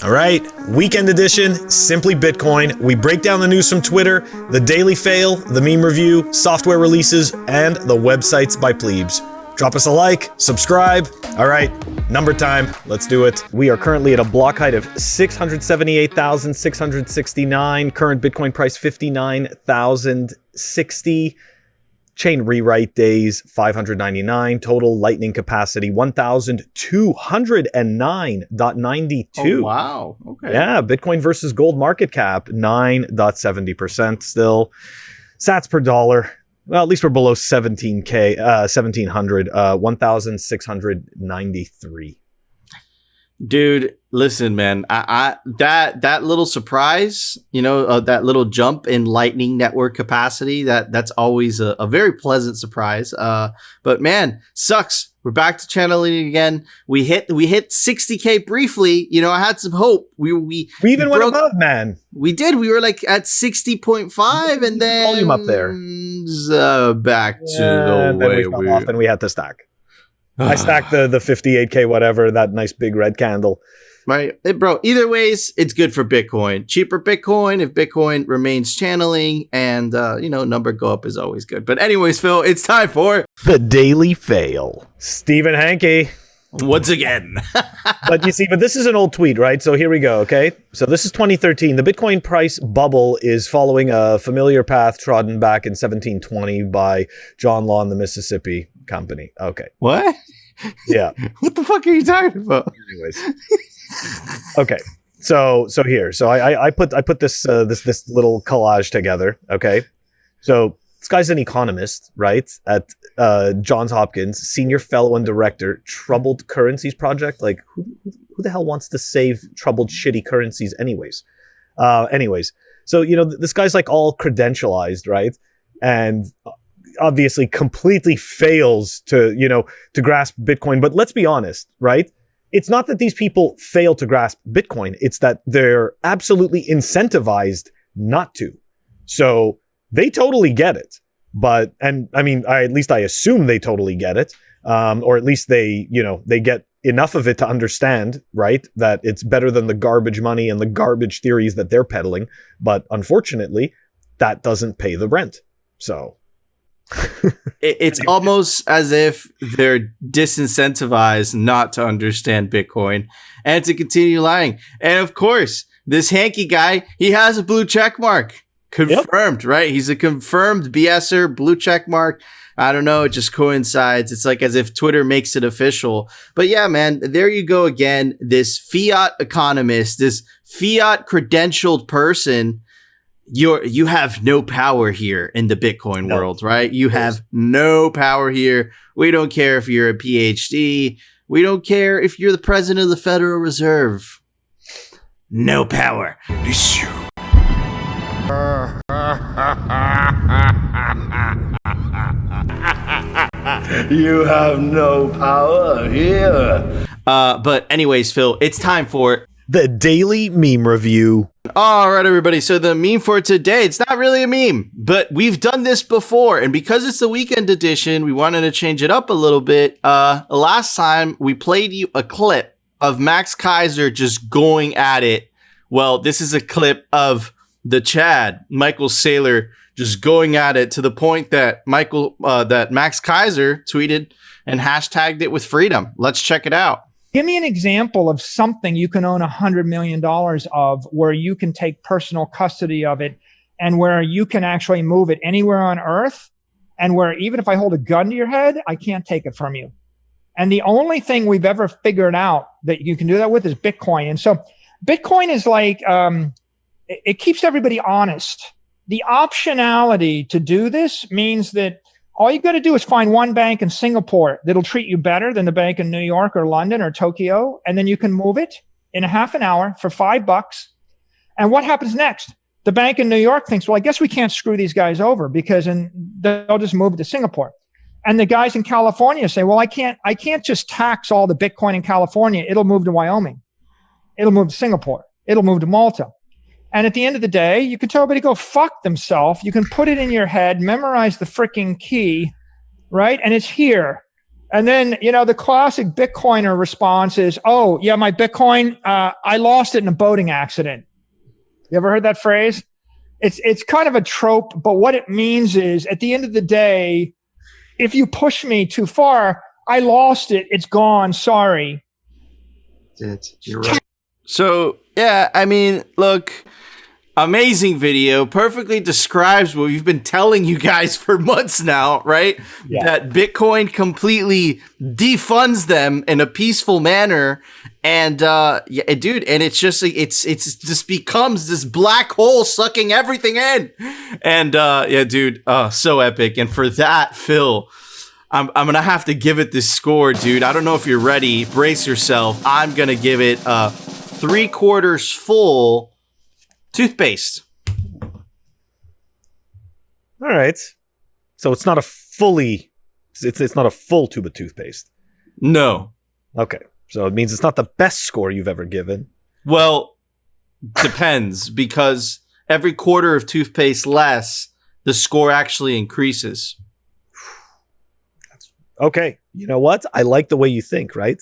All right, weekend edition, Simply Bitcoin. We break down the news from Twitter, the daily fail, the meme review, software releases, and the websites by plebes. Drop us a like, subscribe. All right, number time. Let's do it. We are currently at a block height of 678,669. Current Bitcoin price 59,060. Chain rewrite days 599. Total lightning capacity 1,209.92. Oh, wow. Okay. Yeah, Bitcoin versus gold market cap 9.70% still. Sats per dollar. Well, at least we're below 17K, 1,700, 1,693. Dude, listen, man. That little surprise, that little jump in Lightning network capacity, that's always a very pleasant surprise. But man, sucks. We're back to channeling again. We hit 60K briefly. I had some hope. We even went above, man. We did. We were like at 60.5, and then volume up there. Back to the way we fell off, and we had to stack. I stacked the 58K whatever, that nice big red candle. Right. Bro, either ways, it's good for Bitcoin. Cheaper Bitcoin if Bitcoin remains channeling, and, number go up is always good. But anyways, Phil, it's time for the Daily Fail. Stephen Hanke. Once again. But this is an old tweet, right? So here we go, okay? So this is 2013. The Bitcoin price bubble is following a familiar path trodden back in 1720 by John Law and the Mississippi Company. Okay. What? Yeah. What the fuck are you talking about? Anyways. Okay. So here. So I put this little collage together, okay? So this guy's an economist, right? At Johns Hopkins, senior fellow and director, Troubled Currencies Project. Like, who the hell wants to save troubled, shitty currencies anyways? So, this guy's like all credentialized, right? And obviously completely fails to grasp Bitcoin. But let's be honest, right? It's not that these people fail to grasp Bitcoin. It's that they're absolutely incentivized not to. So they totally get it. But, at least I assume they totally get it. Or at least they get enough of it to understand, right, that it's better than the garbage money and the garbage theories that they're peddling. But unfortunately, that doesn't pay the rent. So it's almost as if they're disincentivized not to understand Bitcoin and to continue lying. And of course, this Hanke guy, he has a blue check mark. Confirmed, yep. Right? He's a confirmed BSer, blue check mark. I don't know. It just coincides. It's like as if Twitter makes it official. But yeah, man, there you go again. This fiat economist, this fiat credentialed person. You have no power here in the Bitcoin world, right? You have no power here. We don't care if you're a PhD. We don't care if you're the president of the Federal Reserve. No power. You have no power here. But anyways, Phil, it's time for the Daily Meme Review. All right, everybody. So the meme for today, it's not really a meme, but we've done this before. And because it's the weekend edition, we wanted to change it up a little bit. Last time we played you a clip of Max Kaiser just going at it. Well, this is a clip of the Chad, Michael Saylor, just going at it to the point that that Max Kaiser tweeted and hashtagged it with freedom. Let's check it out. Give me an example of something you can own $100 million of where you can take personal custody of it and where you can actually move it anywhere on earth and where even if I hold a gun to your head, I can't take it from you. And the only thing we've ever figured out that you can do that with is Bitcoin. And so Bitcoin is like, it keeps everybody honest. The optionality to do this means that all you got to do is find one bank in Singapore that'll treat you better than the bank in New York or London or Tokyo. And then you can move it in a half an hour for $5. And what happens next? The bank in New York thinks, well, I guess we can't screw these guys over because they'll just move it to Singapore. And the guys in California say, well, I can't just tax all the Bitcoin in California. It'll move to Wyoming. It'll move to Singapore. It'll move to Malta. And at the end of the day, you can tell everybody to go fuck themselves. You can put it in your head, memorize the freaking key, right? And it's here. And then, the classic Bitcoiner response is, oh, yeah, my Bitcoin, I lost it in a boating accident. You ever heard that phrase? It's kind of a trope, but what it means is at the end of the day, if you push me too far, I lost it. It's gone. Sorry. You're right. So, yeah, I mean, look, amazing video. Perfectly describes what we've been telling you guys for months now, right? Yeah. That Bitcoin completely defunds them in a peaceful manner. And, yeah, dude, and it's just, it's just becomes this black hole sucking everything in. And, yeah, dude, so epic. And for that, Phil, I'm going to have to give it this score, dude. I don't know if you're ready. Brace yourself. I'm going to give it 3/4 full toothpaste. All right. So it's not a fully, it's not a full tube of toothpaste. No. Okay. So it means it's not the best score you've ever given. Well, depends, because every quarter of toothpaste less, the score actually increases. Okay. You know what? I like the way you think, right?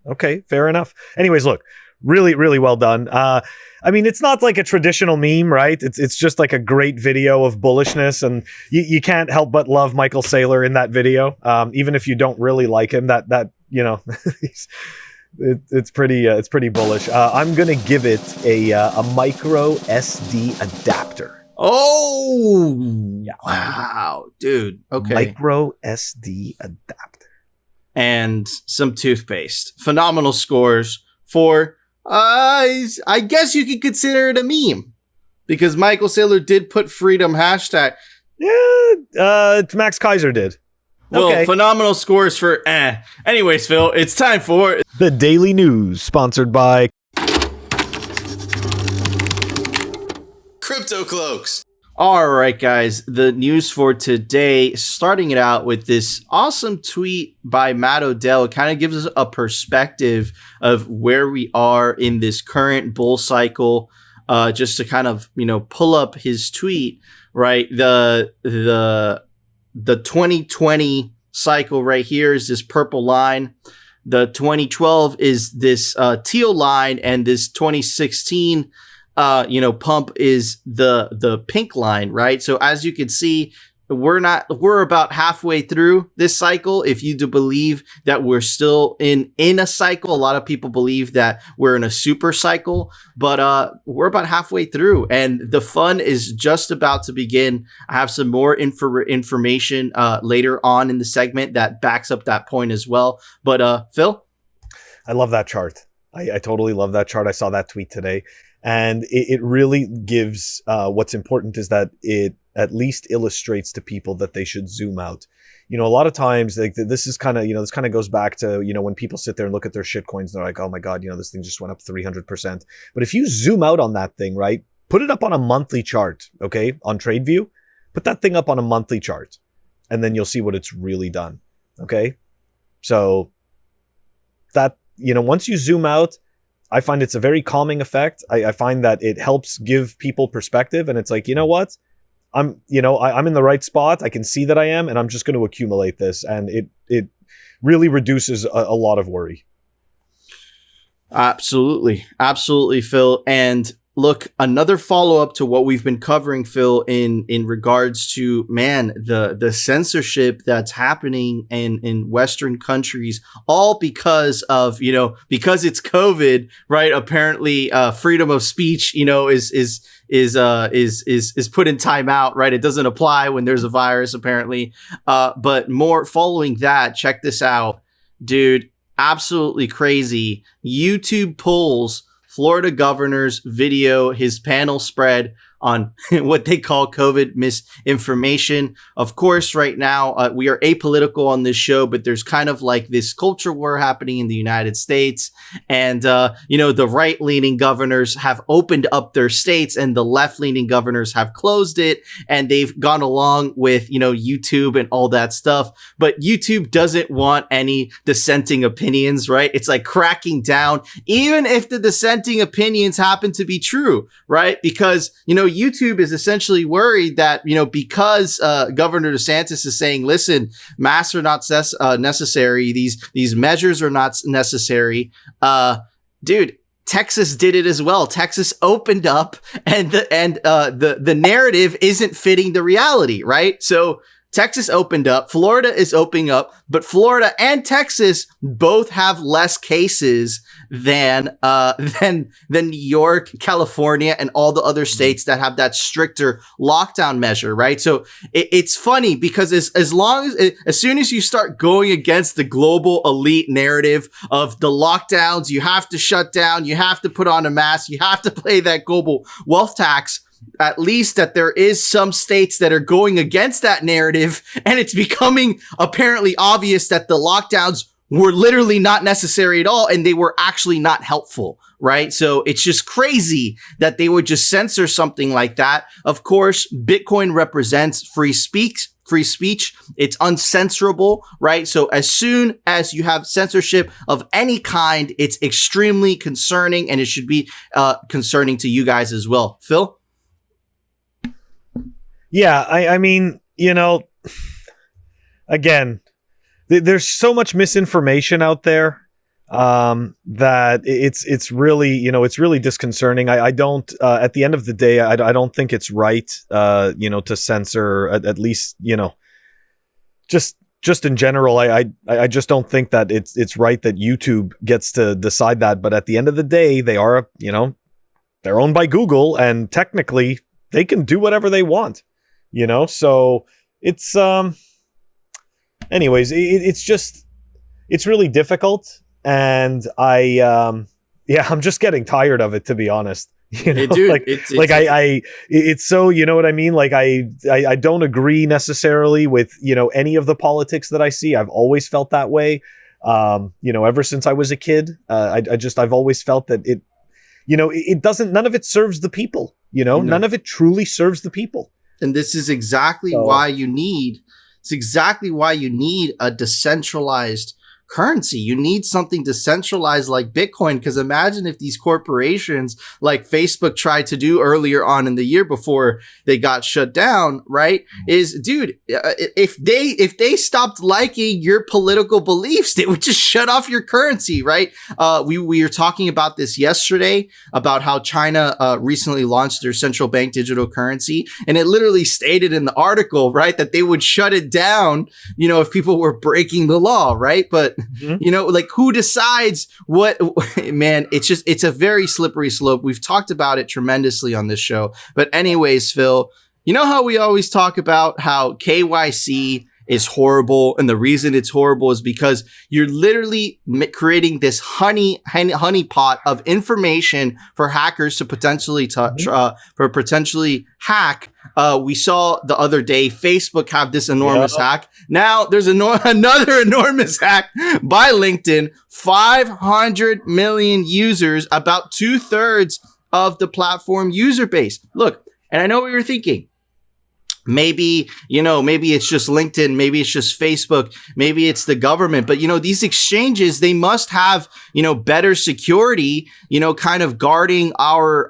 Okay. Fair enough. Anyways, look, really, really well done. I mean, it's not like a traditional meme, right? It's just like a great video of bullishness, and you can't help but love Michael Saylor in that video. Even if you don't really like him, that it's pretty bullish. I'm gonna give it a micro SD adapter. Oh, Yeah. wow, dude. Okay. Micro SD adapter. And some toothpaste. Phenomenal scores for, I guess you could consider it a meme, because Michael Saylor did put freedom hashtag. Yeah, Max Kaiser did. Well, Okay. phenomenal scores for Anyways, Phil, it's time for The Daily News, sponsored by Crypto Cloaks. All right, guys, the news for today, starting it out with this awesome tweet by Matt Odell. It kind of gives us a perspective of where we are in this current bull cycle. Just to kind of, pull up his tweet, right? The 2020 cycle right here is this purple line. The 2012 is this teal line, and this 2016 pump is the pink line, right? So as you can see, we're about halfway through this cycle. If you do believe that we're still in a cycle, a lot of people believe that we're in a super cycle, but we're about halfway through, and the fun is just about to begin. I have some more information later on in the segment that backs up that point as well. But Phil? I love that chart. I totally love that chart. I saw that tweet today. And it really gives what's important is that it at least illustrates to people that they should zoom out. A lot of times, like, this is kind of, this kind of goes back to, when people sit there and look at their shit coins, they're like, oh my God, this thing just went up 300%. But if you zoom out on that thing, right, put it up on a monthly chart, okay, on TradeView, put that thing up on a monthly chart, and then you'll see what it's really done, okay? So that, once you zoom out, I find it's a very calming effect. I find that it helps give people perspective, and it's like, you know what? I'm in the right spot. I can see that I am, and I'm just going to accumulate this, and it really reduces a lot of worry. Absolutely, Phil. And look, another follow-up to what we've been covering, Phil, in regards to, the censorship that's happening in Western countries, all because of, because it's COVID, right? Apparently, freedom of speech, is put in timeout, right? It doesn't apply when there's a virus, apparently. But more following that, check this out, dude. Absolutely crazy. YouTube pulls Florida governor's video, his panel spread on what they call COVID misinformation. Of course, right now, we are apolitical on this show, but there's kind of like this culture war happening in the United States. And, the right-leaning governors have opened up their states, and the left-leaning governors have closed it. And they've gone along with, YouTube and all that stuff. But YouTube doesn't want any dissenting opinions, right? It's like cracking down, even if the dissenting opinions happen to be true, right? Because, YouTube is essentially worried that, because Governor DeSantis is saying, listen, masks are not necessary. These measures are not necessary. Dude, Texas did it as well. Texas opened up, and the narrative isn't fitting the reality, right? So Texas opened up, Florida is opening up, but Florida and Texas both have less cases than New York, California, and all the other states that have that stricter lockdown measure, right? So it's funny because as soon as you start going against the global elite narrative of the lockdowns, you have to shut down, you have to put on a mask, you have to pay that global wealth tax. At least that there is some states that are going against that narrative, and it's becoming apparently obvious that the lockdowns were literally not necessary at all, and they were actually not helpful, right? So it's just crazy that they would just censor something like that. Of course, Bitcoin represents free speech. It's uncensorable, right? So as soon as you have censorship of any kind, it's extremely concerning, and it should be concerning to you guys as well. Phil? Yeah, I mean, again, there's so much misinformation out there that it's really, it's really disconcerting. I don't, at the end of the day, I don't think it's right, to censor at least, just in general. I just don't think that it's right that YouTube gets to decide that. But at the end of the day, they are, they're owned by Google, and technically they can do whatever they want. So it's anyways, it's really difficult, and I'm just getting tired of it, to be honest. It's so, you know what I mean? Like I don't agree necessarily with, any of the politics that I see. I've always felt that way. Ever since I was a kid, I've always felt that it doesn't, none of it serves the people, none of it truly serves the people. And this is exactly why you need a decentralized currency. You need something decentralized like Bitcoin, because imagine if these corporations like Facebook tried to do earlier on in the year before they got shut down, right? If they stopped liking your political beliefs, they would just shut off your currency, right? We were talking about this yesterday about how China recently launched their central bank digital currency, and it literally stated in the article, right, that they would shut it down, if people were breaking the law, right? But who decides what? Man, it's a very slippery slope. We've talked about it tremendously on this show. But anyways, Phil, you know how we always talk about how KYC is horrible, and the reason it's horrible is because you're literally creating this honey pot of information for hackers to potentially hack. We saw the other day Facebook have this enormous hack. Now there's another enormous hack by LinkedIn. 500 million users, about 2/3 of the platform user base. Look, and I know what you're thinking. Maybe it's just LinkedIn, maybe it's just Facebook, maybe it's the government. But, these exchanges, they must have, better security, kind of guarding our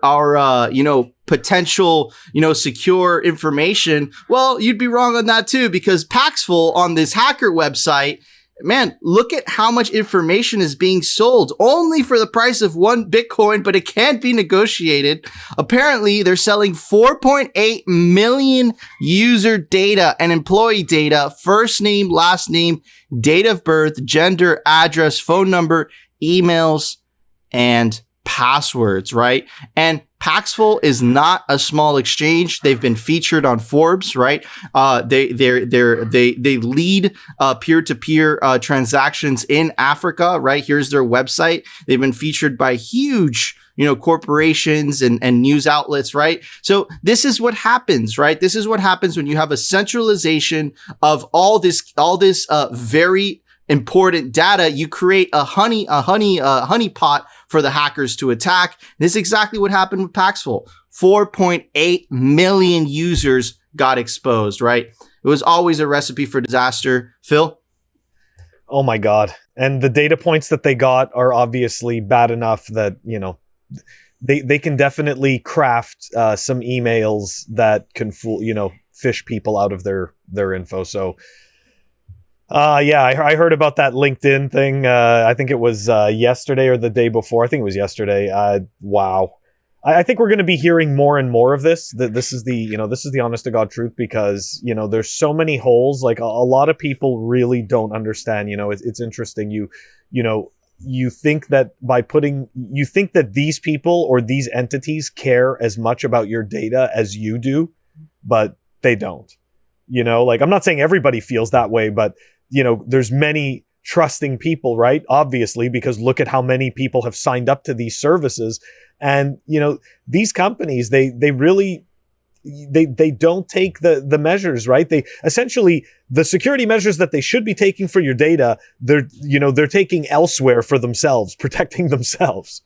potential, secure information. Well, you'd be wrong on that too, because Paxful on this hacker website, man, look at how much information is being sold only for the price of 1 Bitcoin, but it can't be negotiated. Apparently, they're selling 4.8 million user data and employee data, first name, last name, date of birth, gender, address, phone number, emails, and passwords, right? And Paxful is not a small exchange. They've been featured on Forbes, right? They lead peer-to-peer transactions in Africa, right? Here's their website. They've been featured by huge, corporations and news outlets, right? So this is what happens, right? This is what happens when you have a centralization of all this very important data. You create a honey pot for the hackers to attack. This is exactly what happened with Paxful. 4.8 million users got exposed, right? It was always a recipe for disaster. Phil? Oh my God. And the data points that they got are obviously bad enough that, they can definitely craft some emails that can fool, fish people out of their info. So yeah, I heard about that LinkedIn thing. I think it was yesterday or the day before. I think it was yesterday. Wow. I think we're going to be hearing more and more of this. This is the honest to God truth, because, there's so many holes. Like a lot of people really don't understand, it's interesting. You think that you think that these people or these entities care as much about your data as you do, but they don't. Like, I'm not saying everybody feels that way, but there's many trusting people, right? Obviously, because look at how many people have signed up to these services. And, these companies, they really, they don't take the measures, right? They essentially, the security measures that they should be taking for your data, they're taking elsewhere for themselves, protecting themselves.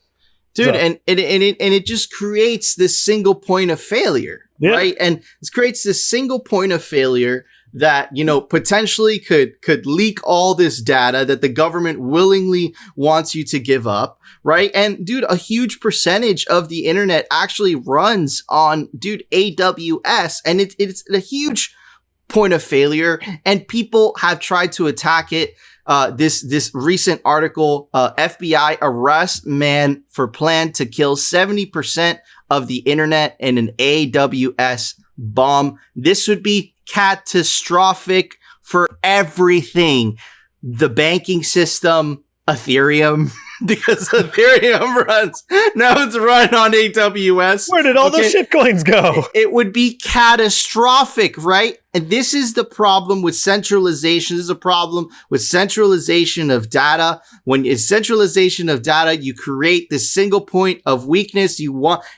Dude, So, and it just creates this single point of failure, Yeah. right? And it creates this single point of failure that, potentially could leak all this data that the government willingly wants you to give up, right? And dude, a huge percentage of the internet actually runs on, AWS, and it's a huge point of failure, and people have tried to attack it. This recent article, FBI arrests man for plan to kill 70% of the internet in an AWS bomb. This would be catastrophic for everything. The banking system, Ethereum, because Ethereum it's run on AWS. where did all those shitcoins go? It would be catastrophic, right? And this is the problem with centralization. This is a problem with centralization of data. When it's centralization of data, you create this single point of weakness.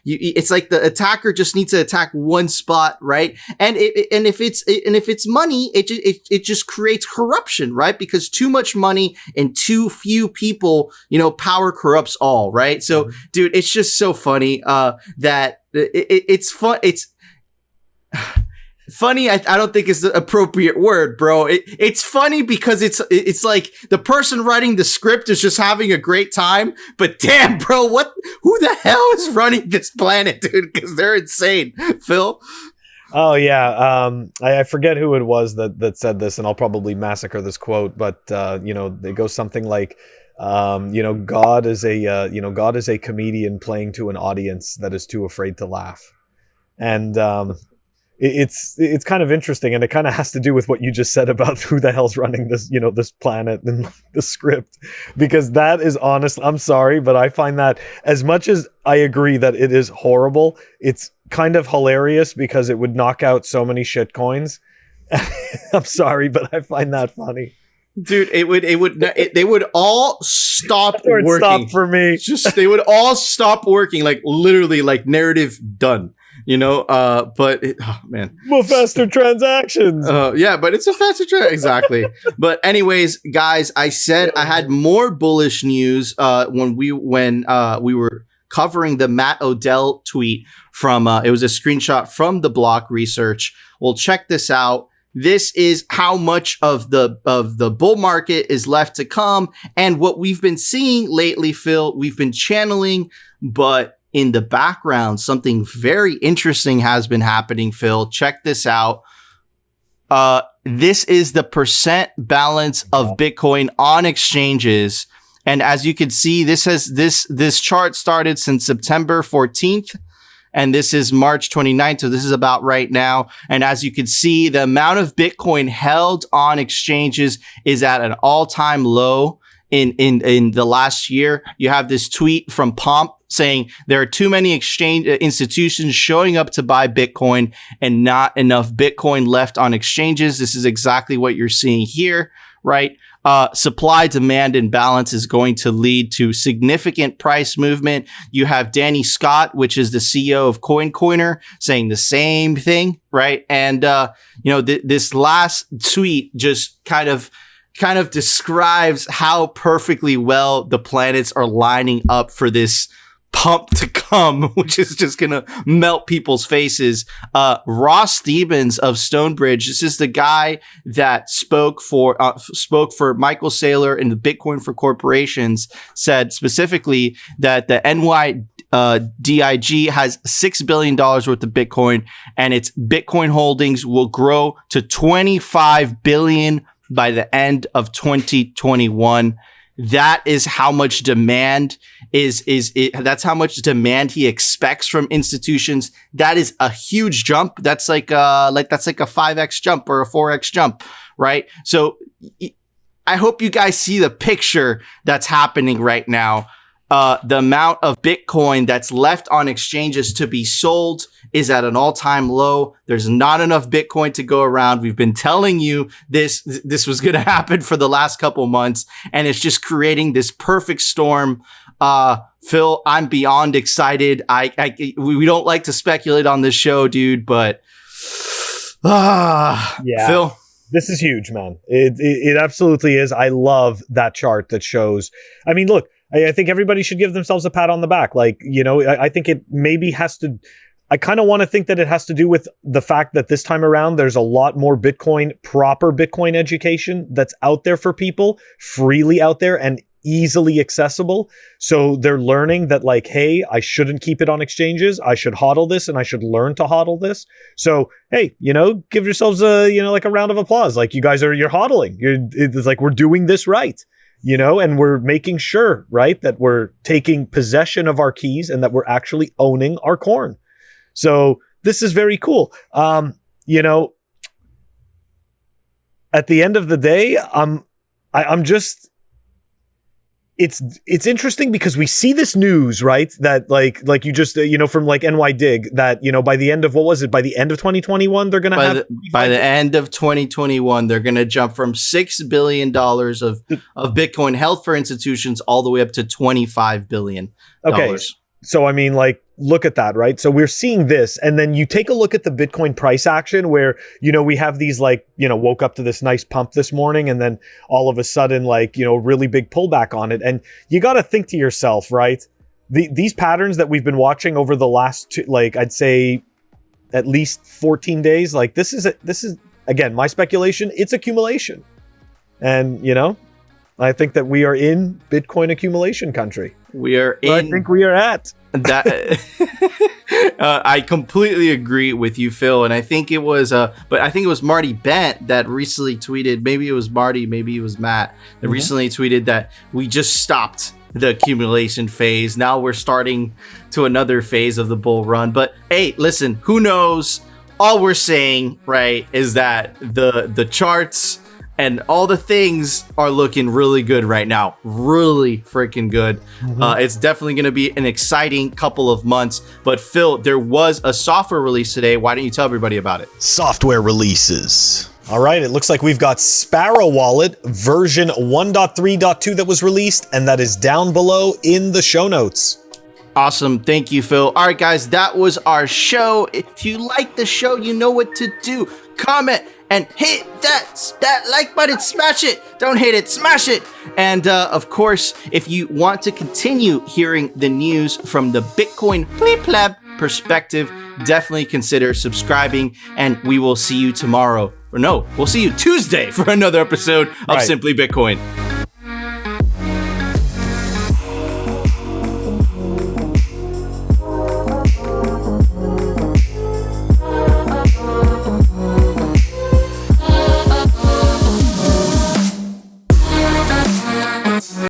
It's like the attacker just needs to attack one spot, right? And if it's money, it just creates corruption, right? Because too much money and too few people, power corrupts all, right? So, dude, it's just so funny that it's fun. It's funny, I don't think is the appropriate word, bro. It's funny because it's like the person writing the script is just having a great time, but damn, bro, who the hell is running this planet, dude? Because they're insane, Phil. Oh yeah, I forget who it was that said this, and I'll probably massacre this quote, but it goes something like, God is a comedian playing to an audience that is too afraid to laugh, and it's kind of interesting, and it kind of has to do with what you just said about who the hell's running this, this planet and the script, because that is honest. I'm sorry, but I find that, as much as I agree that it is horrible, it's kind of hilarious because it would knock out so many shit coins. I'm sorry, but I find that funny. Dude, they would all stop That's where it working. stopped for me. They would all stop working, like literally, like narrative done. Oh man, Well, faster transactions. Yeah, but it's a faster track, exactly. But anyways, guys, I said I had more bullish news when we were covering the Matt Odell tweet from it was a screenshot from the Block Research. Well, check this out. This is how much of the bull market is left to come, and what we've been seeing lately, Phil. We've been channeling, but in the background, something very interesting has been happening, Phil. Check this out. This is the percent balance of Bitcoin on exchanges. And as you can see, this chart started since September 14th. And this is March 29th. So this is about right now. And as you can see, the amount of Bitcoin held on exchanges is at an all-time low in the last year. You have this tweet from Pomp saying there are too many exchange institutions showing up to buy Bitcoin and not enough Bitcoin left on exchanges. This is exactly what you're seeing here, right? Supply demand imbalance is going to lead to significant price movement. You have Danny Scott, which is the CEO of CoinCoiner, saying the same thing, right? And this last tweet just kind of describes how perfectly well the planets are lining up for this pump to come, which is just gonna melt people's faces. Ross Stevens of Stonebridge, this is the guy that spoke for Michael Saylor in the Bitcoin for Corporations, said specifically that the DIG has $6 billion worth of Bitcoin, and its Bitcoin holdings will grow to 25 billion by the end of 2021. That is how much demand that's how much demand he expects from institutions. That is a huge jump. That's like a 5x jump or a 4x jump, right? So I hope you guys see the picture that's happening right now. The amount of Bitcoin that's left on exchanges to be sold is at an all-time low. There's not enough Bitcoin to go around. We've been telling you this was going to happen for the last couple months, and it's just creating this perfect storm. Phil, I'm beyond excited. We don't like to speculate on this show, dude, but yeah. Phil. This is huge, man. It absolutely is. I love that chart that shows. I mean, look, I think everybody should give themselves a pat on the back. Like, you know, I think it maybe has to. I kind of want to think that it has to do with the fact that this time around, there's a lot more proper Bitcoin education that's out there for people, freely out there and easily accessible. So they're learning that, like, hey, I shouldn't keep it on exchanges. I should hodl this, and I should learn to hodl this. So, hey, you know, give yourselves like a round of applause. Like, you're hodling. It's like, we're doing this right. You know, and we're making sure, right, that we're taking possession of our keys and that we're actually owning our corn. So this is very cool. You know, at the end of the day, I'm just, it's interesting because we see this news, right? That like you just, you know, from like NY Dig, that, you know, by the end of, by the end of 2021, they're going to have. By the end of 2021, they're going to jump from $6 billion of Bitcoin held for institutions all the way up to $25 billion. Okay. So, I mean, like, look at that, right? So we're seeing this, and then you take a look at the Bitcoin price action where, you know, we have these, like, you know, woke up to this nice pump this morning, and then all of a sudden, like, you know, really big pullback on it. And you got to think to yourself, right? These patterns that we've been watching over the last, like, I'd say at least 14 days, like, this is again, my speculation, it's accumulation. And, you know, I think that we are in Bitcoin accumulation country. We are in. I think we are at that. I completely agree with you, Phil. And I think it was, Marty Bent that recently tweeted. Maybe it was Marty, maybe it was Matt that recently tweeted that we just stopped the accumulation phase. Now we're starting to another phase of the bull run. But hey, listen, who knows? All we're saying, right, is that the charts and all the things are looking really good right now. Really freaking good. It's definitely going to be an exciting couple of months. But Phil, there was a software release today. Why don't you tell everybody about it? Software releases. All right, it looks like we've got Sparrow Wallet version 1.3.2 that was released, and that is down below in the show notes. Awesome. Thank you, Phil. All right, guys, that was our show. If you like the show, you know what to do. Comment and hit that like button. Smash it. Don't hate it. Smash it. And of course, if you want to continue hearing the news from the Bitcoin pleb perspective, definitely consider subscribing. And we will see you tomorrow. Or no, we'll see you Tuesday for another episode of Simply Bitcoin.